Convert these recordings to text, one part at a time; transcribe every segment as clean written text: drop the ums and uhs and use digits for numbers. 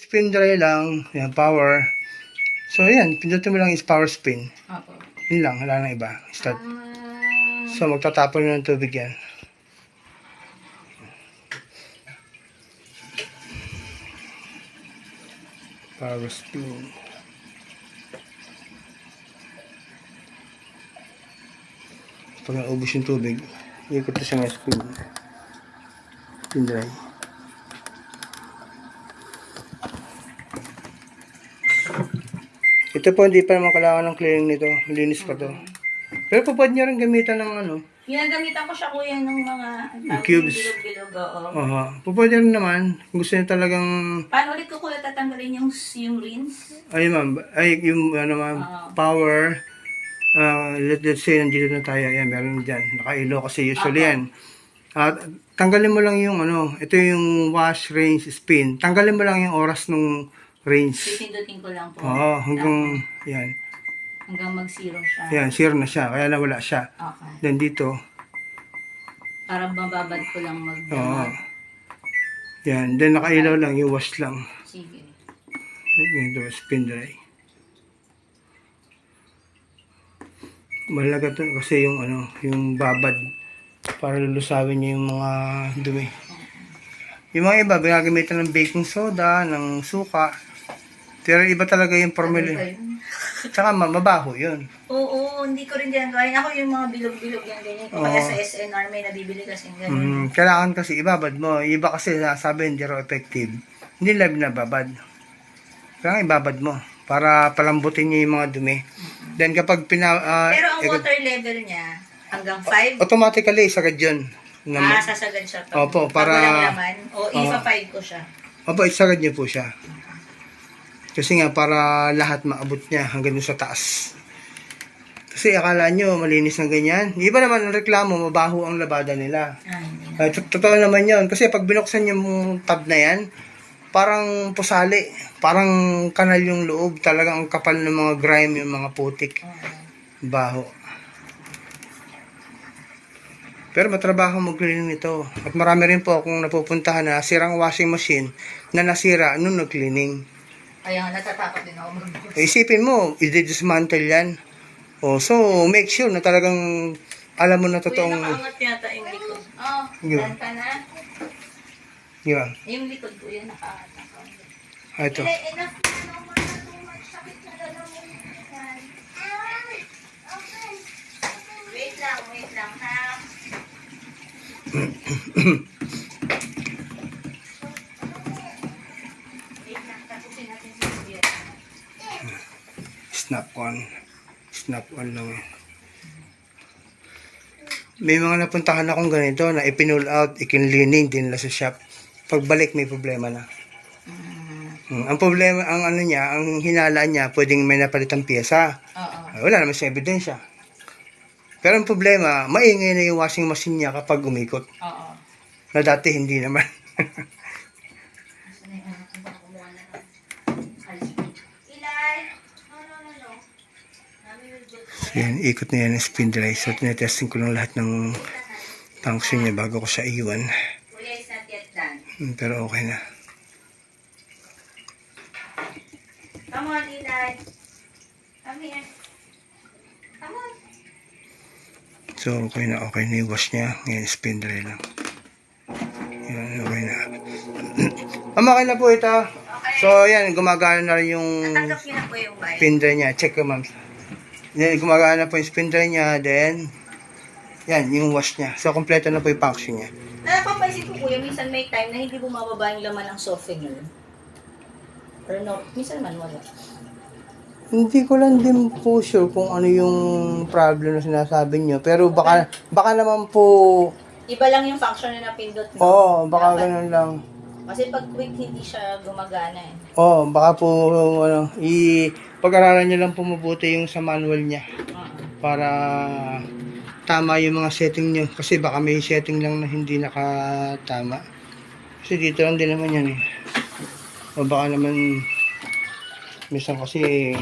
spin dry lang. Yan, power. So, yan. Pindutin mo lang is power spin. Opo. Yun lang. Wala nang iba. Start. Ah, So, magtatapon na ng tubig yan. Power spin. Pag naubos yung tubig, ikot na siya ng spin. Spin dry. Ito po, hindi pa naman kailangan ng cleaning nito. Malinis pa to. Pero po, pwede nyo rin gamitan ng ano. ginagamitan ko siya kuya ng mga Cubes. bilog-bilog. Oo. Oo. Po, pwede rin naman. Kung gusto nyo talagang, Paano ulit ko kuya tatanggalin yung rinse? ay ma'am, ay yung ano ma'am, power. Let's say, nandito na tayo. Ayan, meron dyan. Nakailo kasi usually yan. At tanggalin mo lang yung ano, ito yung wash, rinse, spin. Tanggalin mo lang yung oras nung rinse. Pipindutin ko lang po. Oo, hanggang, yan. Hanggang mag-zero siya. Yan, zero na siya. Kaya nawala siya. Okay. Then dito, Para mababad ko lang oo. Yan, then nakailaw lang, yung wash lang. Sige. Ito, spin dry. Mahalaga to kasi yung ano, yung babad para lulusawin niyo yung mga dumi. Yung mga iba, ginagamitan ng baking soda, ng suka. Pero iba talaga yung formula. Tsaka mabaho yun. Oo, hindi ko rin ginagawa. Ako yung mga bilog-bilog yan, ganyan. Kaya sa SNR may nabibili kasi ganyan. Kailangan kasi ibabad mo. Iba kasi sabi hindi raw effective. Hindi live na babad. Kailangan ibabad mo para palambutin niya yung mga dumi. Then kapag Pero ang water level niya, hanggang 5? automatically sagad yun. Sasagad siya to. Opo, para walang laman. O, ipa-5 ko siya. Opo, isagad niyo po siya. Kasi nga para lahat maabot niya hanggang dun sa taas. Kasi akala nyo malinis ng ganyan. Iba naman ang reklamo, mabaho ang labada nila. Hindi na. Totoo naman yun. Kasi pag binuksan yung tab na yan, parang pusali. Parang kanal yung loob. Talagang ang kapal ng mga grime, yung mga putik. Baho. Pero matrabaho mag-cleaning nito. At marami rin po akong napupuntahan na sirang washing machine na nasira nung nag-cleaning. Kaya natatakot din ako mag-box. Isipin mo, i-dismantle yan. So make sure na talagang alam mo na Kuya, totoong... nakaangat yata yung likod. Yun. Dan ka na. Yun. Yung likod ko yan, nakaangat. Ito. Enough. Wait lang, ha? Wait lang, tapusin natin si Kuya. Snap on. Snap on lang eh. May mga napuntahan akong ganito na ipinul out, ikinlining din la sa shop. Pagbalik may problema na. Ang problema, ang ano niya, ang hinala niya, pwedeng may napalitang pyesa. Oo. Wala naman sa ebidensya. Pero ang problema, maingay na yung washing machine niya kapag umikot. Oo. Na dati hindi naman. So, yan, ikot na yan ng spin dry. So, tinetesting ko lang lahat ng function niya bago ko siya iwan. Kuya is not yet done. Pero okay na. Come on, Eli. Come here. Come on. So, okay na yung wash niya. Ngayon, spin dry lang. Yan, okay na. Okay na po ito. So, yan, gumagana na rin yung Natanggap niyo na po yung bike. spin dry niya. Check ko, ma'am. Then, gumagana na po yung spin dry niya. Then, yan, yung wash niya. So, kompleto na po yung function niya. Napapansin ko kuya, minsan may time na hindi bumababa yung laman ng softener. Or no, minsan man wala. Hindi ko lang din po sure kung ano yung problem na sinasabi niyo. Pero baka naman po, Iba lang yung function na napindot mo. oo, baka Dapat. ganun lang. Kasi pag quick, hindi siya gumagana eh. Oo, baka po, ano, pag-aralan niyo lang po mabuti yung sa manual niya. Para tama yung mga setting niyo. Kasi baka may setting lang na hindi nakatama. Kasi dito lang din naman yan eh. O baka naman, minsan kasi,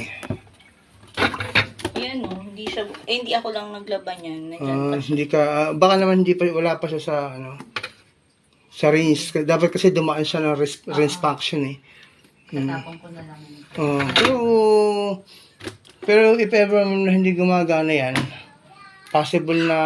Ayan o, hindi siya, hindi ako lang naglaban yan. Nandiyan pa siya. hindi ka, baka naman wala pa siya sa, ano, sa rinse. Dapat kasi dumaan siya ng rinse function eh. Tatapon ko na lang. Pero if ever na hindi gumagana yan, possible na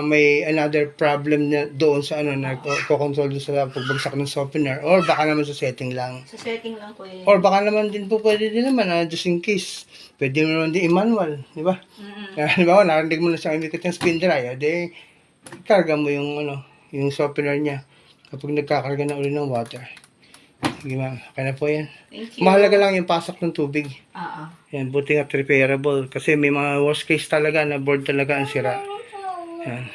may another problem na doon sa na control doon sa pagbagsak ng softener, or baka naman sa setting lang. Sa setting lang, Kuya. Or baka naman din po pwede din naman just in case. Pwede mo naman din i-manual, di ba? Di ba, narinig mo na sa umikot yung spin dry, di karga mo yung yung softener niya kapag nagkakarga na uli ng water. Sige ma'am, kaya na po yan. Thank you. Mahalaga lang yung pasok ng tubig. Yan, buti nga repairable. Kasi may mga worst case talaga na board talaga ang sira. Yan.